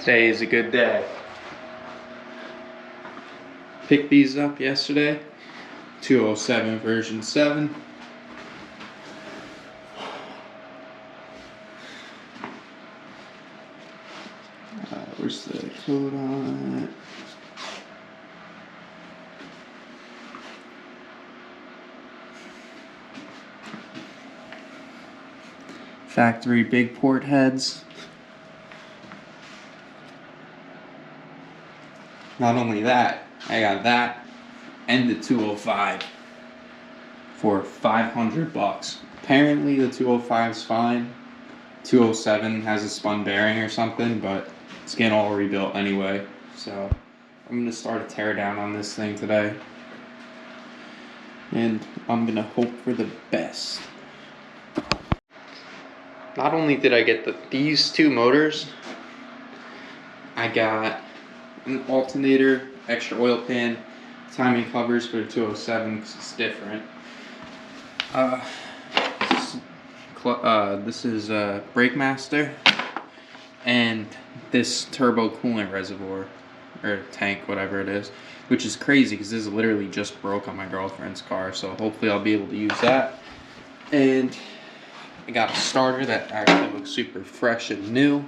Today is a good day. Picked these up yesterday. 207 version 7. Where's the code on it? Factory big port heads. Not only that, I got that and the 205 for $500. Apparently the 205 is fine. 207 has a spun bearing or something, but it's getting all rebuilt anyway. So I'm gonna start a tear down on this thing today. And I'm gonna hope for the best. Not only did I get these two motors, I got an alternator, extra oil pan, timing covers for the 207 because it's different. This is Breakmaster, and this turbo coolant reservoir, or tank, whatever it is, which is crazy because this literally just broke on my girlfriend's car, so hopefully I'll be able to use that. And I got a starter that actually looks super fresh and new,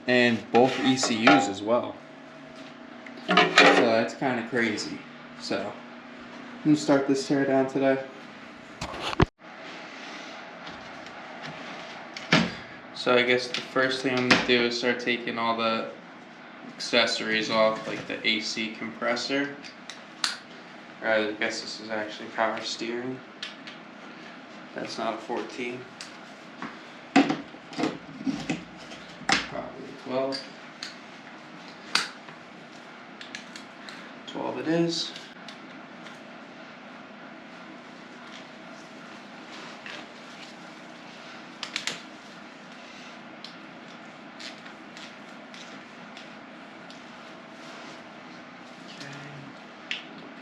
and both ECUs as well. So that's kind of crazy. So I'm gonna start this tear down today. So I guess the first thing I'm gonna do is start taking all the accessories off, like the AC compressor. Or I guess this is actually power steering. That's not a 14. Probably 12. 12 it is.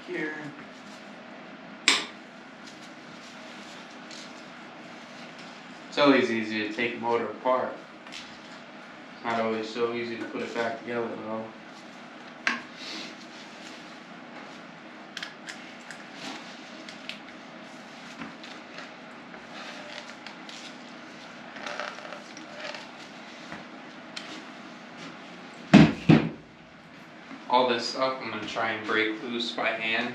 Here. It's always easy to take a motor apart. It's not always so easy to put it back together though. All this stuff I'm going to try and break loose by hand.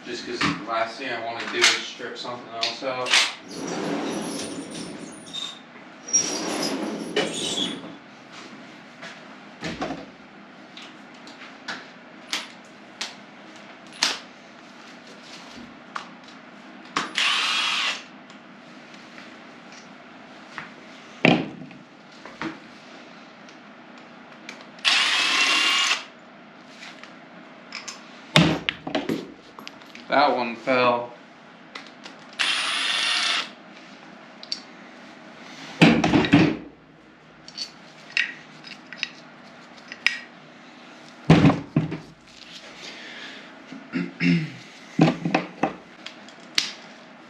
Just because the last thing I want to do is strip something else out. That one fell.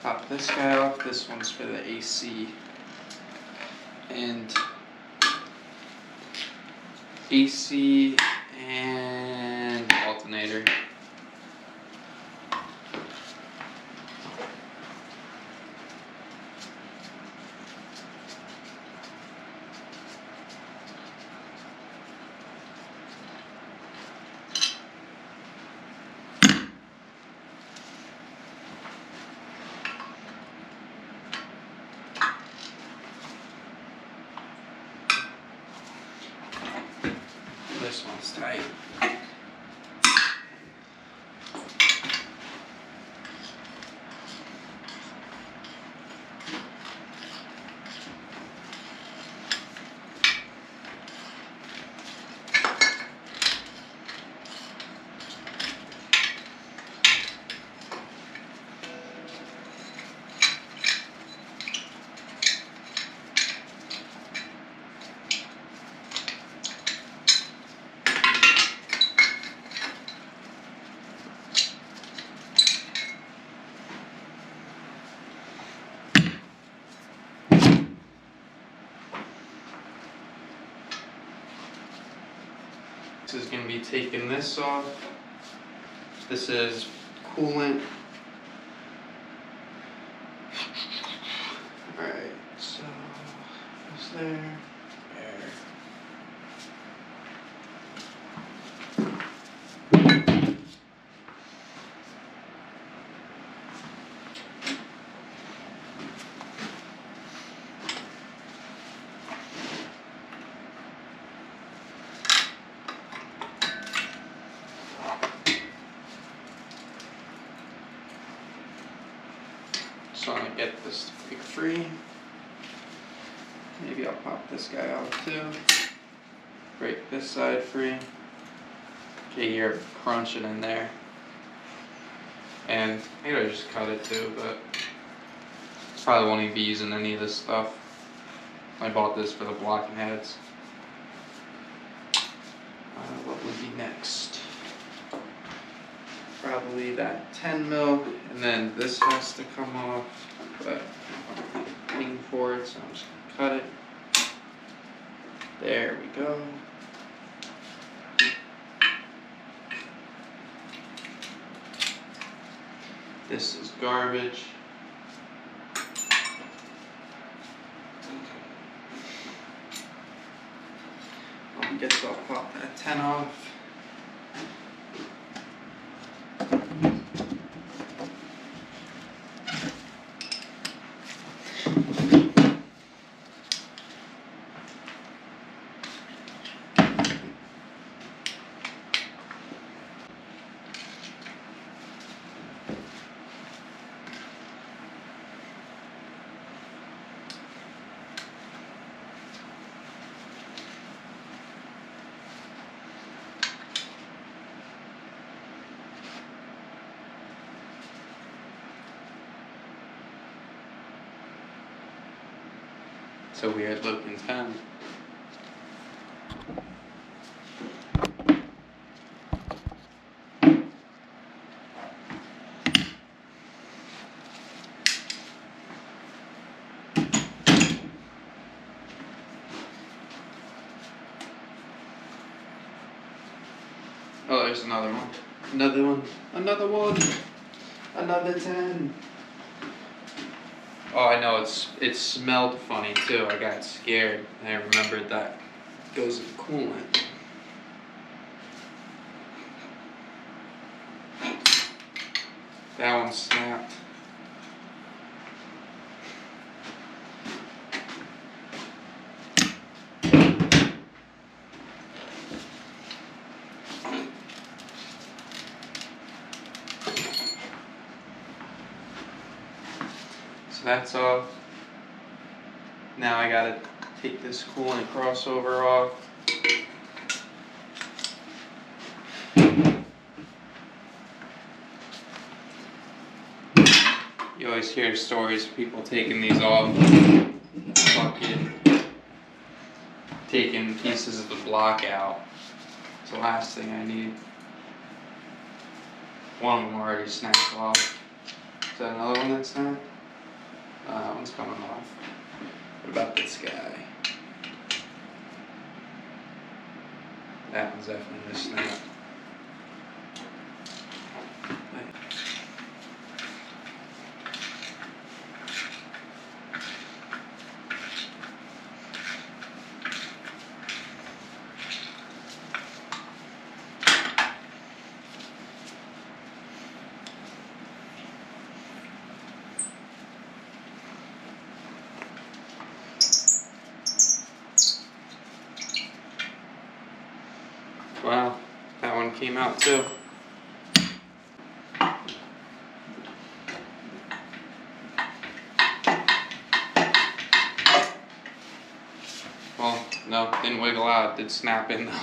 Pop this guy off. This one's for the AC. And AC and alternator. This one's tight. This is going to be taking this off. This is coolant. Alright, so what's there? So I'm gonna get this to break free. Maybe I'll pop this guy out too. Break this side free. Okay, you're crunching in there. And maybe I just cut it too, but probably won't even be using any of this stuff. I bought this for the blocking heads. What would be next? Probably that 10 mil, and then this has to come off, but I'm waiting for it, so I'm just gonna cut it. There we go. This is garbage. I guess I'll pop that 10 off. It's a weird looking pen. Oh, there's another one. Another one. Another one. Another 10. Oh, I know, it smelled funny too. I got scared. I remembered that goes in coolant. That one snapped. That's off. Now I gotta take this coolant crossover off. You always hear stories of people taking these off, fucking taking pieces of the block out. It's the last thing I need. One of them already snapped off. Is that another one that snapped? That one's coming off. What about this guy? That one's definitely a snap. Wow, that one came out too. Well, no, didn't wiggle out, did snap in though.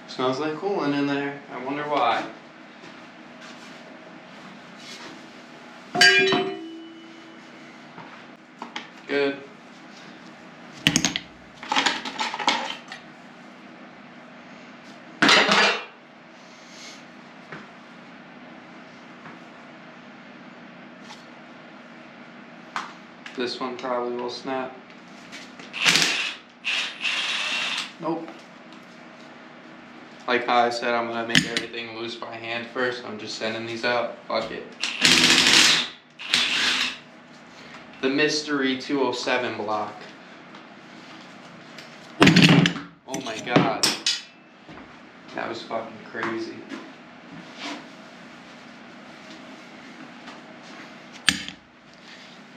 Smells like coolant in there, I wonder why. Good. This one probably will snap. Nope. Like how I said, I'm gonna make everything loose by hand first. I'm just sending these out. Fuck it. The mystery 207 block. Oh my god. That was fucking crazy.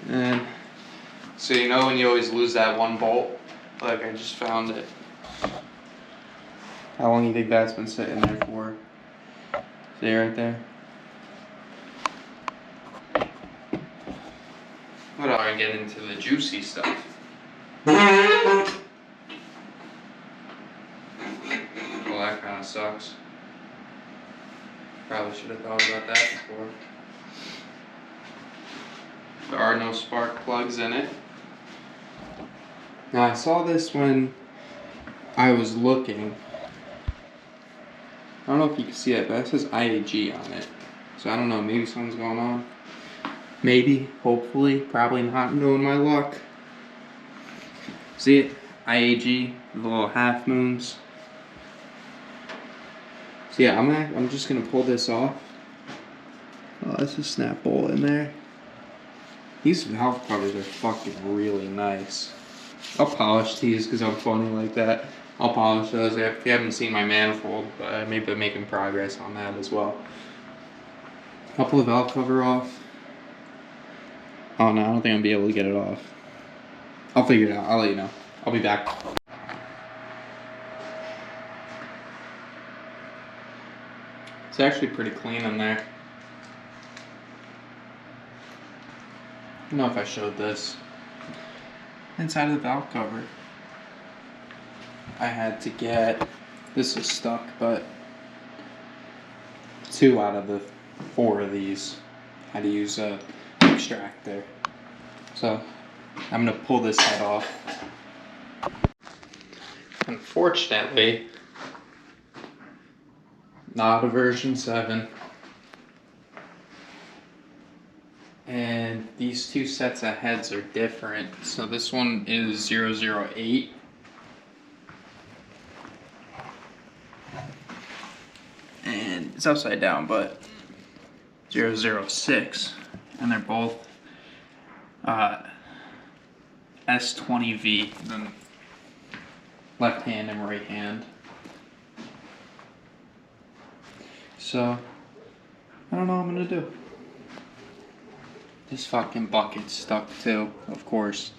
And so you know when you always lose that one bolt? Like I just found it. How long do you think that's been sitting there for? See right there? What are I get into the juicy stuff? Well, that kind of sucks. Probably should have thought about that before. There are no spark plugs in it. Now I saw this when I was looking. I don't know if you can see it, but it says IAG on it. So I don't know, maybe something's going on. Maybe, hopefully, probably not, knowing my luck. See it? IAG, the little half moons. So yeah, I'm just gonna pull this off. Oh, that's a snap bolt in there. These valve covers are fucking really nice. I'll polish these because I'm funny like that. I'll polish those. If you haven't seen my manifold, but maybe I'm making progress on that as well. I'll pull the valve cover off. Oh no, I don't think I'll be able to get it off. I'll figure it out. I'll let you know. I'll be back. It's actually pretty clean in there. I don't know if I showed this. Inside of the valve cover, I had to get, this is stuck, but 2 out of the 4 of these had to use a extractor. So I'm gonna pull this head off. Unfortunately, not a version 7. And these 2 sets of heads are different. So this one is 008. And it's upside down, but 006. And they're both S20V, then left hand and right hand. So, I don't know what I'm gonna do. This fucking bucket's stuck too, of course.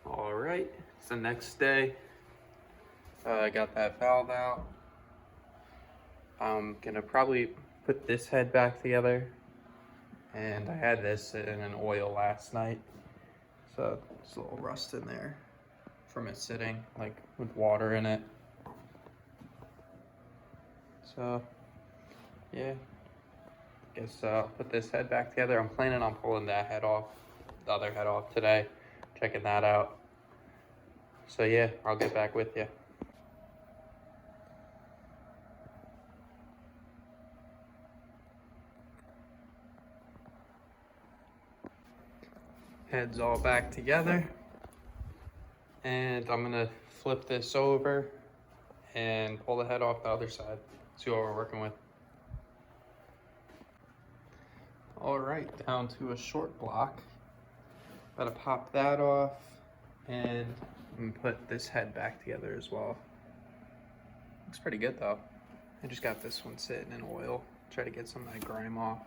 Alright, it's the next day. I got that valve out. I'm gonna probably put this head back together. And I had this in an oil last night. So there's a little rust in there from it sitting, like with water in it. So, yeah. Guess I'll put this head back together. I'm planning on pulling that head off, the other head off today, checking that out. So yeah, I'll get back with you. Head's all back together. And I'm gonna flip this over and pull the head off the other side. See what we're working with. All right, down to a short block. Gotta pop that off and I'm gonna put this head back together as well. Looks pretty good though. I just got this one sitting in oil. Try to get some of that grime off.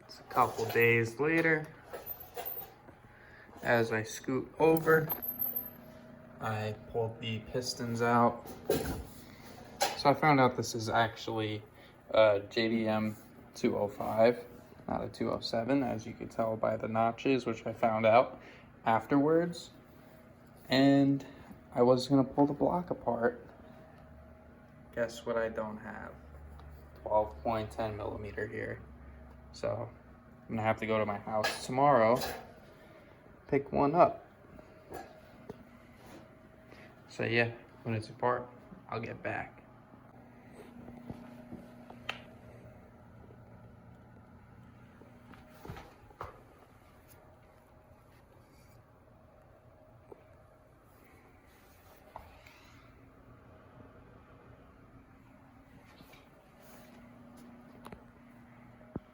It's a couple days later. as I scoot over, I pulled the pistons out. So I found out this is actually a JDM 205, not a 207, as you could tell by the notches, which I found out afterwards. And I was gonna pull the block apart. Guess what I don't have? 12.10 millimeter here. So I'm gonna have to go to my house tomorrow, pick one up. So yeah, when it's apart, I'll get back.